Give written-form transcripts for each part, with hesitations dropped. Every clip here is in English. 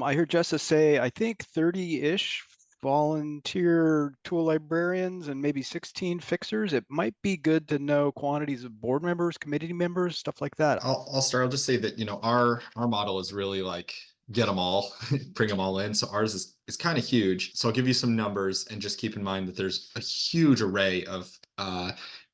I heard Justice say, I think 30-ish volunteer tool librarians and maybe 16 fixers. It might be good to know quantities of board members, committee members, stuff like that. I'll start. I'll just say that, our model is really like get them all, bring them all in. So ours is kind of huge. So I'll give you some numbers and just keep in mind that there's a huge array of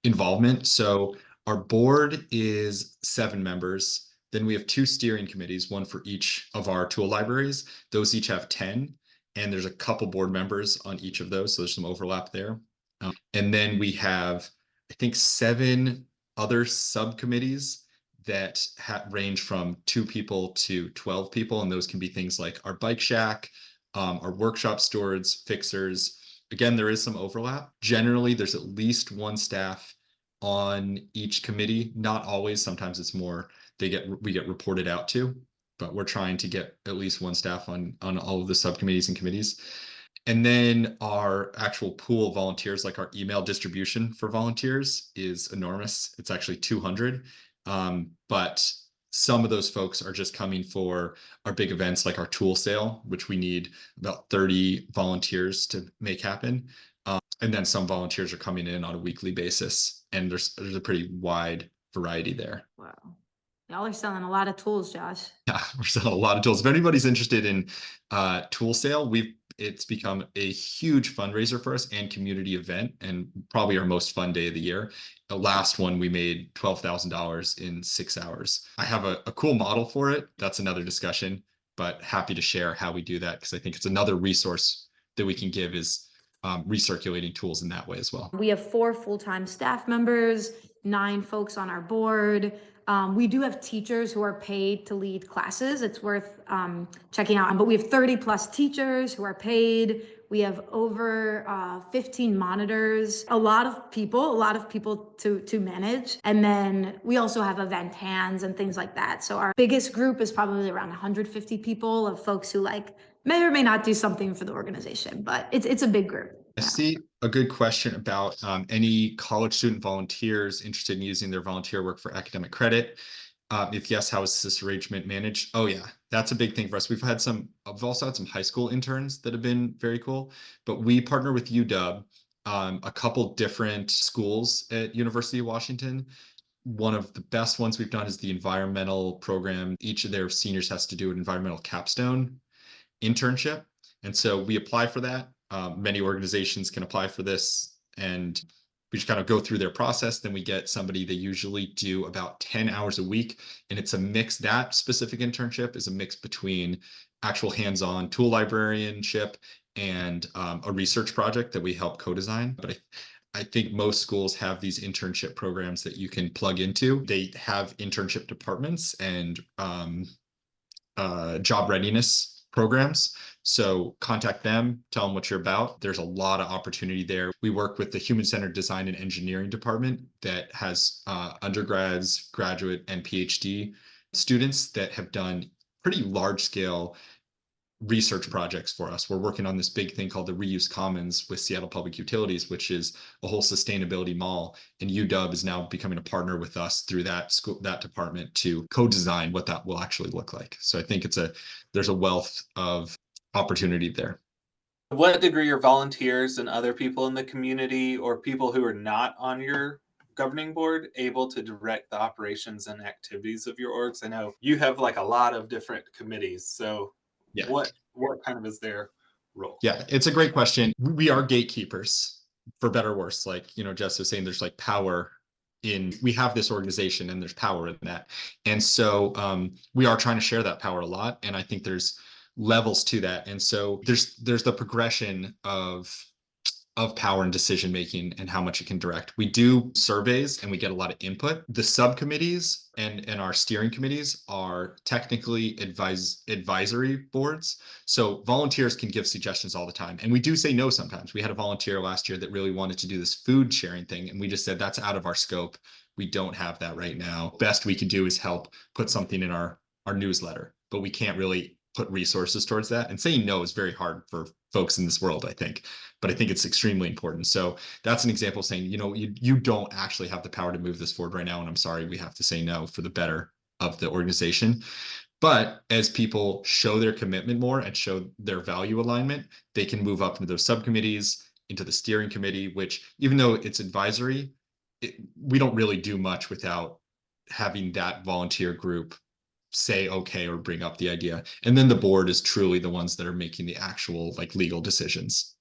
involvement. So our board is 7 members. Then we have 2 steering committees, one for each of our tool libraries. Those each have 10, and there's a couple board members on each of those. So there's some overlap there. And then we have, I think, 7 other subcommittees that range from 2 people to 12 people. And those can be things like our bike shack, our workshop stewards, fixers. Again, there is some overlap. Generally, there's at least one staff on each committee. Not always. Sometimes it's more we get reported out to, but we're trying to get at least one staff on all of the subcommittees and committees. And then our actual pool of volunteers, like our email distribution for volunteers, is enormous. It's actually 200. But some of those folks are just coming for our big events like our tool sale, which we need about 30 volunteers to make happen. And then some volunteers are coming in on a weekly basis. And there's a pretty wide variety there. Wow. Y'all are selling a lot of tools, Josh. Yeah, we're selling a lot of tools. If anybody's interested in tool sale, it's become a huge fundraiser for us and community event, and probably our most fun day of the year. The last one, we made $12,000 in 6 hours. I have a cool model for it. That's another discussion, but happy to share how we do that because I think it's another resource that we can give is recirculating tools in that way as well. We have 4 full-time staff members, 9 folks on our board. We do have teachers who are paid to lead classes. It's worth checking out. But we have 30 plus teachers who are paid. We have over 15 monitors, a lot of people to manage. And then we also have event hands and things like that. So our biggest group is probably around 150 people of folks who may or may not do something for the organization, but it's a big group. I see a good question about any college student volunteers interested in using their volunteer work for academic credit. If yes, how is this arrangement managed? Oh yeah, that's a big thing for us. We've also had some high school interns that have been very cool, but we partner with UW, a couple different schools at University of Washington. One of the best ones we've done is the environmental program. Each of their seniors has to do an environmental capstone internship. And so we apply for that. Many organizations can apply for this, and we just kind of go through their process. Then we get somebody. They usually do about 10 hours a week, and it's a mix. That specific internship is a mix between actual hands-on tool librarianship and a research project that we help co-design. But I think most schools have these internship programs that you can plug into. They have internship departments and job readiness programs. So contact them, tell them what you're about. There's a lot of opportunity there. We work with the Human-Centered Design and Engineering department that has undergrads, graduate, and PhD students that have done pretty large-scale research projects for us. We're working on this big thing called the Reuse Commons with Seattle Public Utilities, which is a whole sustainability mall. And UW is now becoming a partner with us through that department to co-design what that will actually look like. So I think there's a wealth of opportunity there. To what degree are volunteers and other people in the community or people who are not on your governing board able to direct the operations and activities of your orgs? I know you have a lot of different committees, so yeah. What kind of is their role? Yeah, it's a great question. We are gatekeepers, for better or worse. Jess was saying, there's power we have this organization and there's power in that. And so we are trying to share that power a lot. And I think there's levels to that. And so there's the progression of power and decision making and how much it can direct. We do surveys and we get a lot of input. The subcommittees and our steering committees are technically advisory boards. So volunteers can give suggestions all the time. And we do say no sometimes. We had a volunteer last year that really wanted to do this food sharing thing. And we just said, that's out of our scope. We don't have that right now. Best we can do is help put something in our newsletter, but we can't really put resources towards that. And saying no is very hard for folks in this world, I think, but I think it's extremely important. So that's an example of saying, you don't actually have the power to move this forward right now. And I'm sorry, we have to say no for the better of the organization. But as people show their commitment more and show their value alignment, they can move up into those subcommittees, into the steering committee, which even though it's advisory, we don't really do much without having that volunteer group say okay or bring up the idea. And then the board is truly the ones that are making the actual like legal decisions.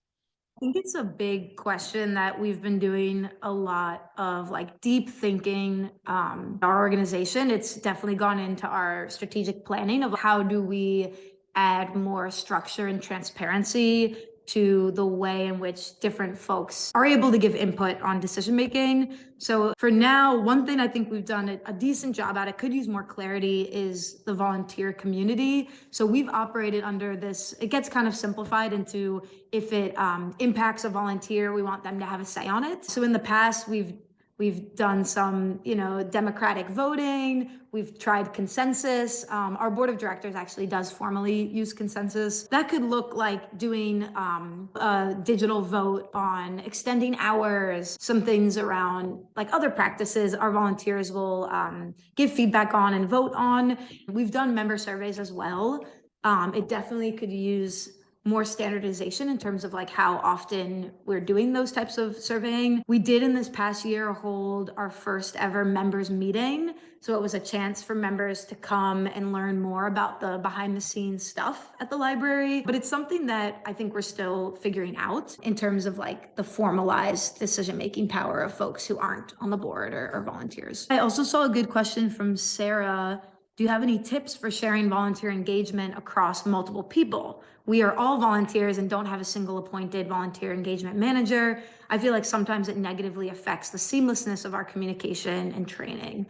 I think it's a big question that we've been doing a lot of like deep thinking. Our organization, it's definitely gone into our strategic planning of how do we add more structure and transparency to the way in which different folks are able to give input on decision making. So for now, one thing I think we've done a decent job at, it could use more clarity, is the volunteer community. So we've operated under this, it gets kind of simplified into if it impacts a volunteer, we want them to have a say on it. So in the past, we've done some, democratic voting. We've tried consensus. Our board of directors actually does formally use consensus. That could look like doing a digital vote on extending hours, some things around like other practices our volunteers will give feedback on and vote on. We've done member surveys as well. It definitely could use more standardization in terms of like how often we're doing those types of surveying. We did in this past year hold our first ever members meeting. So it was a chance for members to come and learn more about the behind the scenes stuff at the library. But it's something that I think we're still figuring out in terms of like the formalized decision-making power of folks who aren't on the board or volunteers. I also saw a good question from Sarah. Do you have any tips for sharing volunteer engagement across multiple people? We are all volunteers and don't have a single appointed volunteer engagement manager. I feel like sometimes it negatively affects the seamlessness of our communication and training.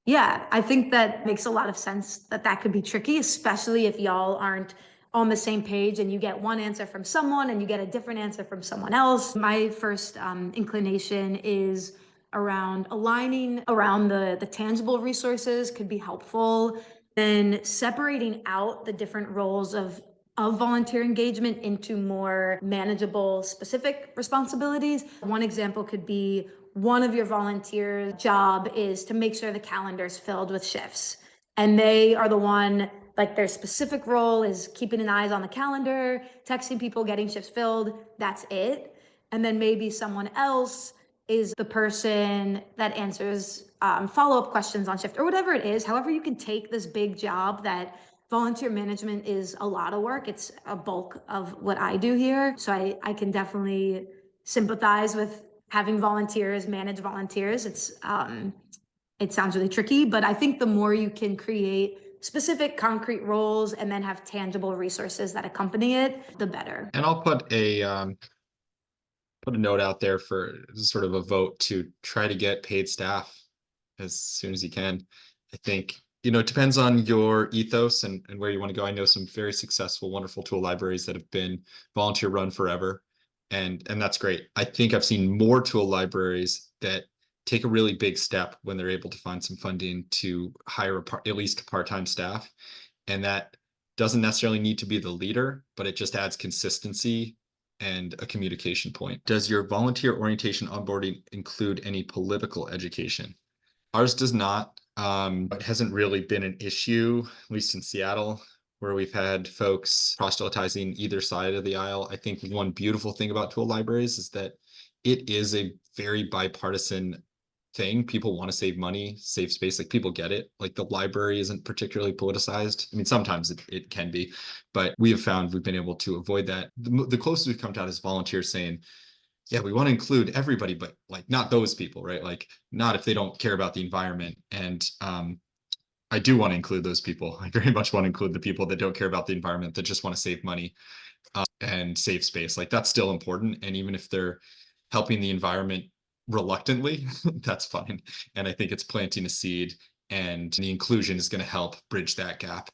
Yeah, I think that makes a lot of sense that could be tricky, especially if y'all aren't on the same page and you get one answer from someone and you get a different answer from someone else. My first inclination is around aligning around the tangible resources could be helpful. Then separating out the different roles of volunteer engagement into more manageable, specific responsibilities. One example could be one of your volunteers' job is to make sure the calendar is filled with shifts. And they are the one, like their specific role is keeping an eye on the calendar, texting people, getting shifts filled. That's it. And then maybe someone else is the person that answers follow-up questions on shift or whatever it is. However, you can take this big job that volunteer management is a lot of work. It's a bulk of what I do here. So I can definitely sympathize with having volunteers manage volunteers. It sounds really tricky, but I think the more you can create specific concrete roles and then have tangible resources that accompany it, the better. And I'll put a note out there for sort of a vote to try to get paid staff as soon as you can. I think, it depends on your ethos and where you want to go. I know some very successful, wonderful tool libraries that have been volunteer run forever. And that's great. I think I've seen more tool libraries that take a really big step when they're able to find some funding to hire at least part-time staff. And that doesn't necessarily need to be the leader, but it just adds consistency and a communication point. Does your volunteer orientation onboarding include any political education? Ours does not. It hasn't really been an issue, at least in Seattle, where we've had folks proselytizing either side of the aisle. I think one beautiful thing about tool libraries is that it is a very bipartisan thing. People want to save money, save space. Like people get it. Like the library isn't particularly politicized. I mean, sometimes it can be, but we have found we've been able to avoid that. The closest we've come to that is volunteers saying, yeah, we want to include everybody, but like not those people, right? Like not if they don't care about the environment. And I do want to include those people. I very much want to include the people that don't care about the environment, that just want to save money and save space. Like that's still important. And even if they're helping the environment reluctantly, that's fine. And I think it's planting a seed, and the inclusion is going to help bridge that gap.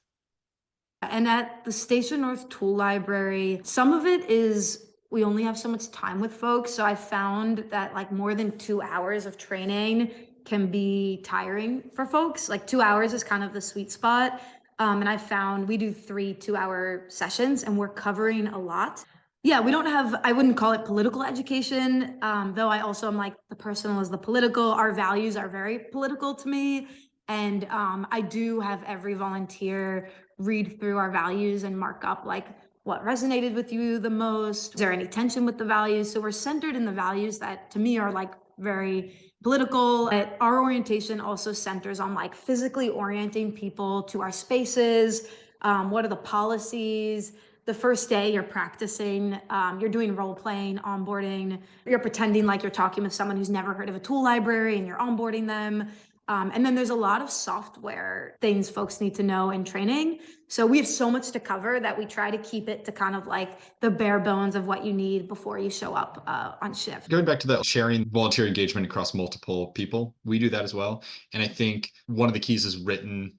And at the Station North Tool Library, some of it is we only have so much time with folks. So I found that like more than 2 hours of training can be tiring for folks. Like 2 hours is kind of the sweet spot. And I found we do 3 2-hour sessions and we're covering a lot. Yeah, we don't have, I wouldn't call it political education, though I also am like the personal is the political. Our values are very political to me. And I do have every volunteer read through our values and mark up like what resonated with you the most. Is there any tension with the values? So we're centered in the values that to me are like very political. But our orientation also centers on like physically orienting people to our spaces. What are the policies? The first day you're practicing, you're doing role playing, onboarding, you're pretending like you're talking with someone who's never heard of a tool library and you're onboarding them. And then there's a lot of software things folks need to know in training. So we have so much to cover that we try to keep it to kind of like the bare bones of what you need before you show up on shift. Going back to that sharing volunteer engagement across multiple people, we do that as well. And I think one of the keys is written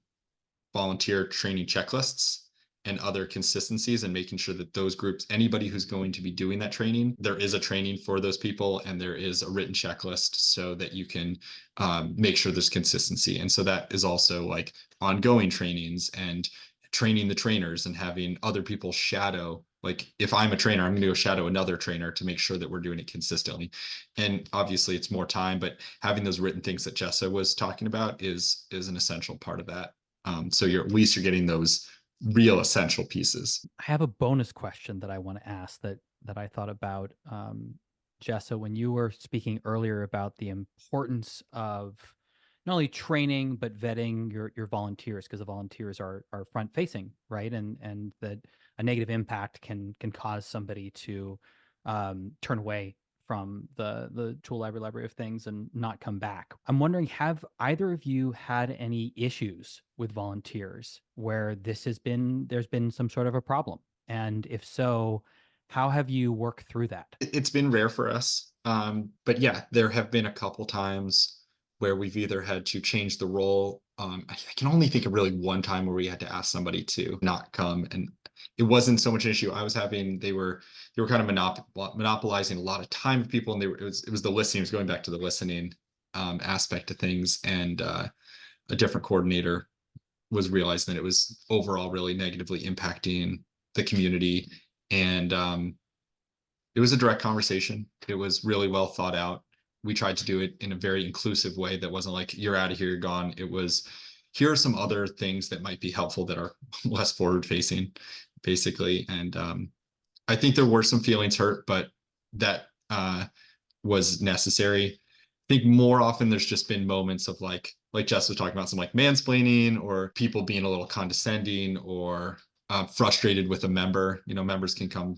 volunteer training checklists and other consistencies, and making sure that those groups, anybody who's going to be doing that training, there is a training for those people and there is a written checklist so that you can make sure there's consistency. And so that is also like ongoing trainings and training the trainers and having other people shadow. Like if I'm a trainer, I'm going to go shadow another trainer to make sure that we're doing it consistently. And obviously it's more time, but having those written things that Jessa was talking about is an essential part of that. So at least you're getting those real essential pieces. I have a bonus question that I want to ask that I thought about, Jessa, when you were speaking earlier about the importance of not only training but vetting your volunteers, because the volunteers are front facing, right? And that a negative impact can cause somebody to turn away from the tool library of things and not come back. I'm wondering, have either of you had any issues with volunteers where there's been some sort of a problem? And if so, how have you worked through that? It's been rare for us. But yeah, there have been a couple times where we've either had to change the role. I can only think of really one time where we had to ask somebody to not come, and it wasn't so much an issue. They were kind of monopolizing a lot of time of people, and it was the listening. It was going back to the listening aspect of things, and a different coordinator was realizing that it was overall really negatively impacting the community. And it was a direct conversation. It was really well thought out. We tried to do it in a very inclusive way that wasn't like, you're out of here, you're gone. It was, here are some other things that might be helpful that are less forward facing, basically. And I think there were some feelings hurt, but that was necessary. I think more often there's just been moments of like Jess was talking about, some like mansplaining or people being a little condescending or frustrated with a member. Members can come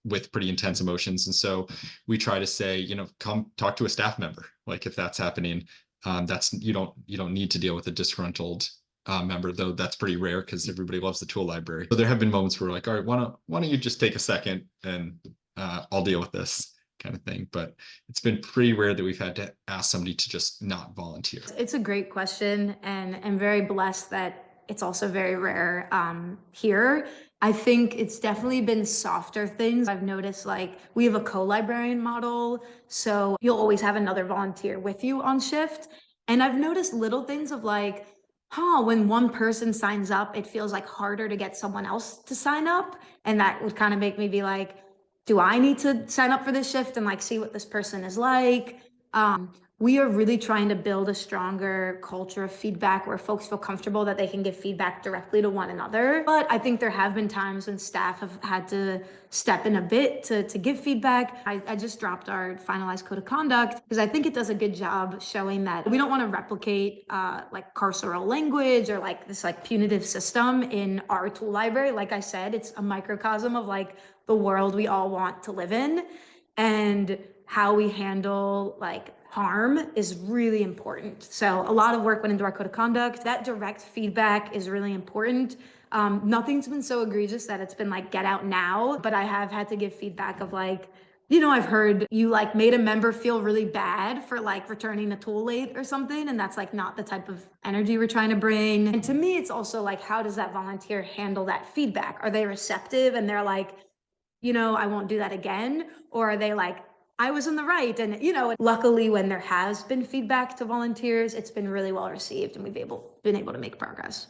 with pretty intense emotions. And so we try to say, come talk to a staff member. Like if that's happening, you don't need to deal with a disgruntled member, though that's pretty rare because everybody loves the tool library. So there have been moments where we're like, all right, why don't you just take a second and I'll deal with this kind of thing. But it's been pretty rare that we've had to ask somebody to just not volunteer. It's a great question, and I'm very blessed that it's also very rare here. I think it's definitely been softer things. I've noticed like we have a co-librarian model, so you'll always have another volunteer with you on shift. And I've noticed little things of like, when one person signs up, it feels like harder to get someone else to sign up. And that would kind of make me be like, do I need to sign up for this shift and like see what this person is like? We are really trying to build a stronger culture of feedback where folks feel comfortable that they can give feedback directly to one another. But I think there have been times when staff have had to step in a bit to give feedback. I just dropped our finalized code of conduct because I think it does a good job showing that we don't want to replicate like carceral language or like this like punitive system in our tool library. Like I said, it's a microcosm of like the world we all want to live in, and how we handle like harm is really important. So a lot of work went into our code of conduct. That direct feedback is really important. Nothing's been so egregious that it's been like get out now, but I have had to give feedback of like, I've heard you like made a member feel really bad for like returning a tool late or something, and that's like not the type of energy we're trying to bring. And to me, it's also like, how does that volunteer handle that feedback? Are they receptive and they're like, I won't do that again? Or are they like, I was in the right? And, luckily when there has been feedback to volunteers, it's been really well received and we've been able to make progress.